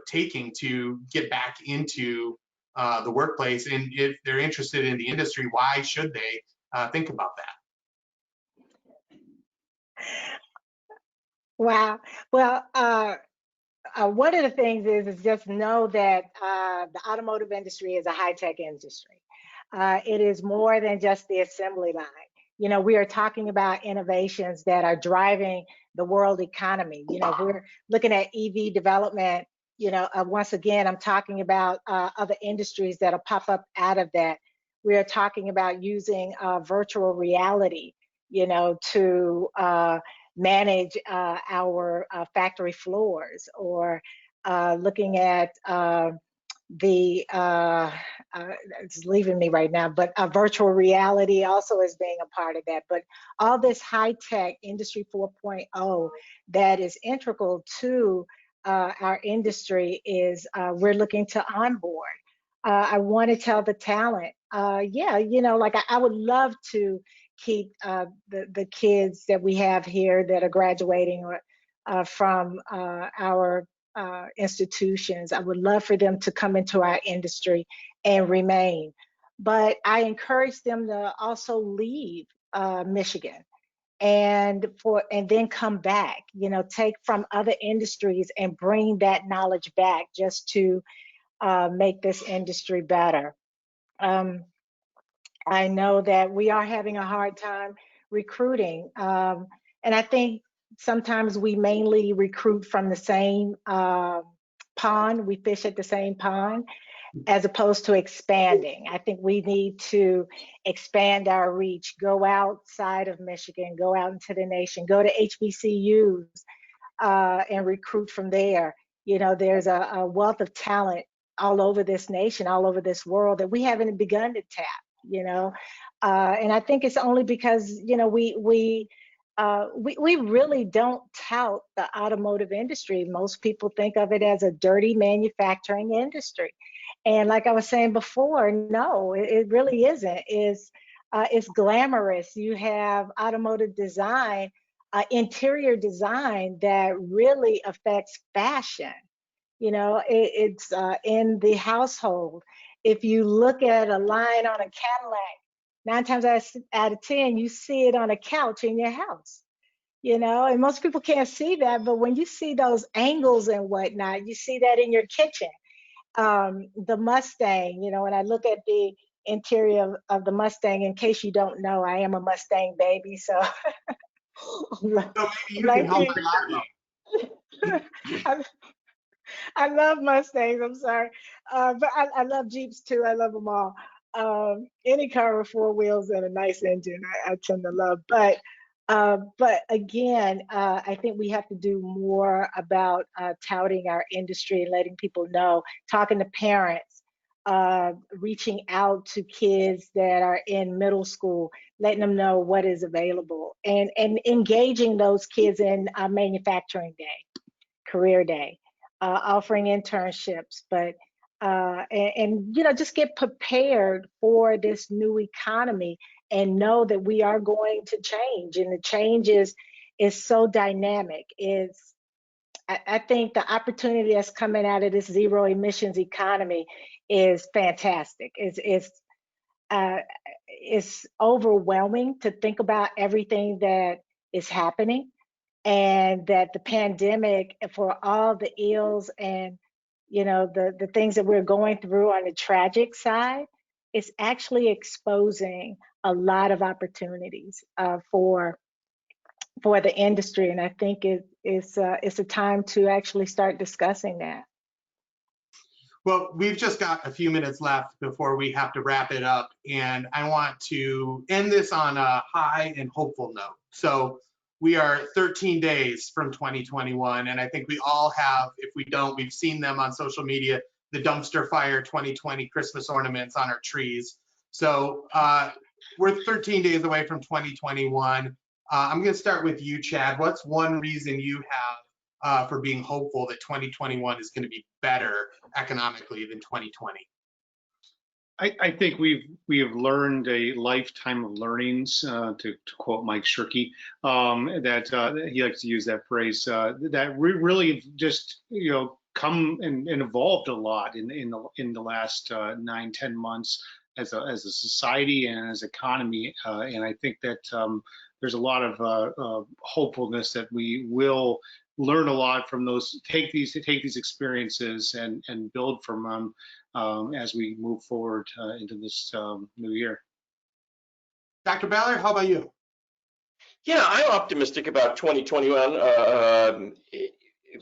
taking to get back into the workplace? And if they're interested in the industry, why should they think about that? Wow. Well, one of the things is just know that the automotive industry is a high-tech industry. It is more than just the assembly line. We are talking about innovations that are driving the world economy. We're looking at EV development. Once again, I'm talking about other industries that'll pop up out of that. We are talking about using virtual reality, to manage our factory floors, or looking at it's leaving me right now, but virtual reality also is being a part of that. But all this high-tech Industry 4.0 that is integral to our industry is we're looking to onboard. I want to tell the talent, I would love to keep the kids that we have here that are graduating from our institutions. I would love for them to come into our industry and remain. But I encourage them to also leave Michigan and then come back, take from other industries and bring that knowledge back just to make this industry better. I know that we are having a hard time recruiting. And I think sometimes we mainly recruit from the same pond. We fish at the same pond, as opposed to expanding. I think we need to expand our reach, go outside of Michigan, go out into the nation, go to HBCUs and recruit from there. There's a wealth of talent all over this nation, all over this world that we haven't begun to tap, and I think it's only because, we really don't tout the automotive industry. Most people think of it as a dirty manufacturing industry. And like I was saying before, no, it really isn't. It's glamorous. You have automotive design, interior design that really affects fashion. It's in the household. If you look at a line on a Cadillac, 9 times out of 10, you see it on a couch in your house. And most people can't see that, but when you see those angles and whatnot, you see that in your kitchen. The Mustang, when I look at the interior of the Mustang. In case you don't know, I am a Mustang baby, so So maybe you can like help you. I love Mustangs. I'm sorry, but I love Jeeps too. I love them all. Any car with four wheels and a nice engine, I tend to love. But again, I think we have to do more about touting our industry and letting people know, talking to parents, reaching out to kids that are in middle school, letting them know what is available, and engaging those kids in manufacturing day, career day, offering internships, but and just get prepared for this new economy and know that we are going to change, and the change is so dynamic. I think the opportunity that's coming out of this zero emissions economy is fantastic. It's overwhelming to think about everything that is happening, and that the pandemic, for all the ills and the things that we're going through on the tragic side, is actually exposing a lot of opportunities for the industry. And I think it's a time to actually start discussing that. Well, we've just got a few minutes left before we have to wrap it up, and I want to end this on a high and hopeful note. So we are 13 days from 2021, and I think we all have, if we don't, we've seen them on social media, the dumpster fire 2020 Christmas ornaments on our trees. So we're 13 days away from 2021. I'm going to start with you, Chad. What's one reason you have for being hopeful that 2021 is going to be better economically than 2020? I think we have learned a lifetime of learnings, to quote Mike Shirkey, that he likes to use that phrase, that we really just come and evolved a lot in the last 9-10 months as a society and as economy, and I think that there's a lot of hopefulness that we will learn a lot from those, take these experiences and build from them as we move forward into this new year. Dr. Ballard, how about you? Yeah, I'm optimistic about 2021.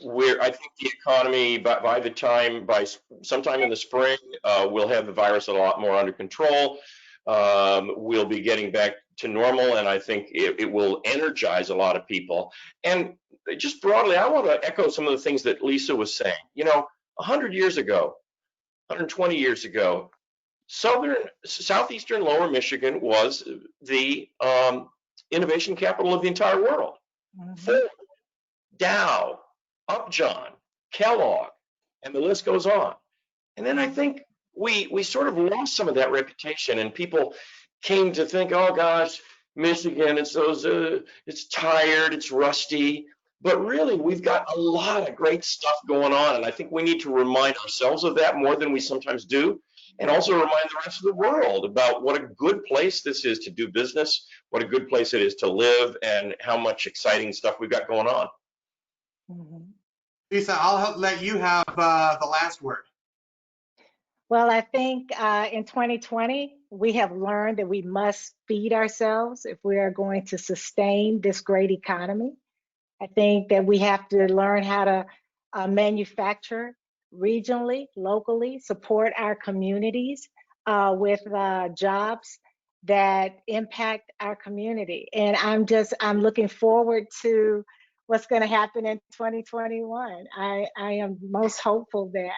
Where I think the economy, by sometime in the spring, we'll have the virus a lot more under control. We'll be getting back to normal, and I think it will energize a lot of people. And just broadly, I want to echo some of the things that Lisa was saying. 100 years ago, 120 years ago, southeastern lower Michigan was the innovation capital of the entire world. Mm-hmm. Ford, Dow, Upjohn, Kellogg, and the list goes on. And then I think we sort of lost some of that reputation, and people came to think, oh gosh, Michigan, it's tired, it's rusty. But really, we've got a lot of great stuff going on, and I think we need to remind ourselves of that more than we sometimes do, and also remind the rest of the world about what a good place this is to do business, what a good place it is to live, and how much exciting stuff we've got going on. Mm-hmm. Lisa, I'll let you have the last word. Well, I think in 2020, we have learned that we must feed ourselves if we are going to sustain this great economy. I think that we have to learn how to manufacture regionally, locally, support our communities with jobs that impact our community. And I'm looking forward to what's going to happen in 2021. I am most hopeful that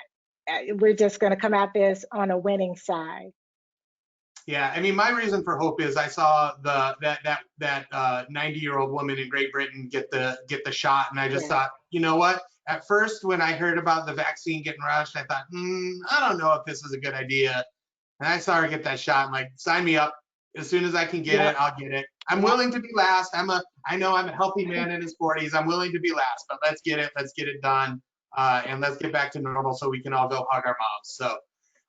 we're just going to come out this on a winning side. Yeah, I mean, my reason for hope is I saw that 90-year-old woman in Great Britain get the shot, and I just thought, you know what? At first, when I heard about the vaccine getting rushed, I thought, I don't know if this is a good idea. And I saw her get that shot. I'm like, sign me up. As soon as I can get it, I'll get it. I'm willing to be last. I know I'm a healthy man in his 40s. I'm willing to be last, but let's get it done, and let's get back to normal so we can all go hug our moms. So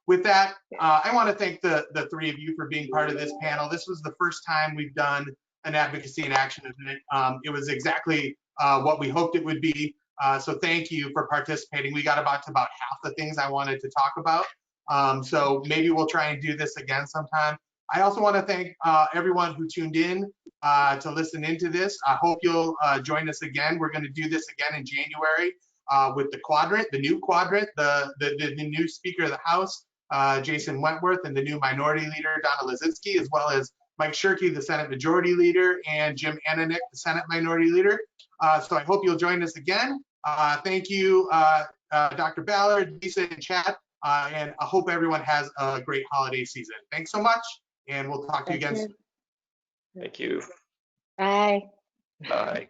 with that, I want to thank the three of you for being part of this panel. This was the first time we've done an advocacy in action event. It was exactly what we hoped it would be. So thank you for participating. We got about half the things I wanted to talk about. So maybe we'll try and do this again sometime. I also want to thank everyone who tuned in to listen into this. I hope you'll join us again. We're going to do this again in January with the quadrant, the new quadrant, the new Speaker of the House, Jason Wentworth, and the new Minority Leader, Donna Lazinski, as well as Mike Shirkey, the Senate Majority Leader, and Jim Ananick, the Senate Minority Leader. So I hope you'll join us again. Thank you, Dr. Ballard, Lisa, and Chad, and I hope everyone has a great holiday season. Thanks so much, and we'll talk to you again soon. Thank you. Bye. Bye.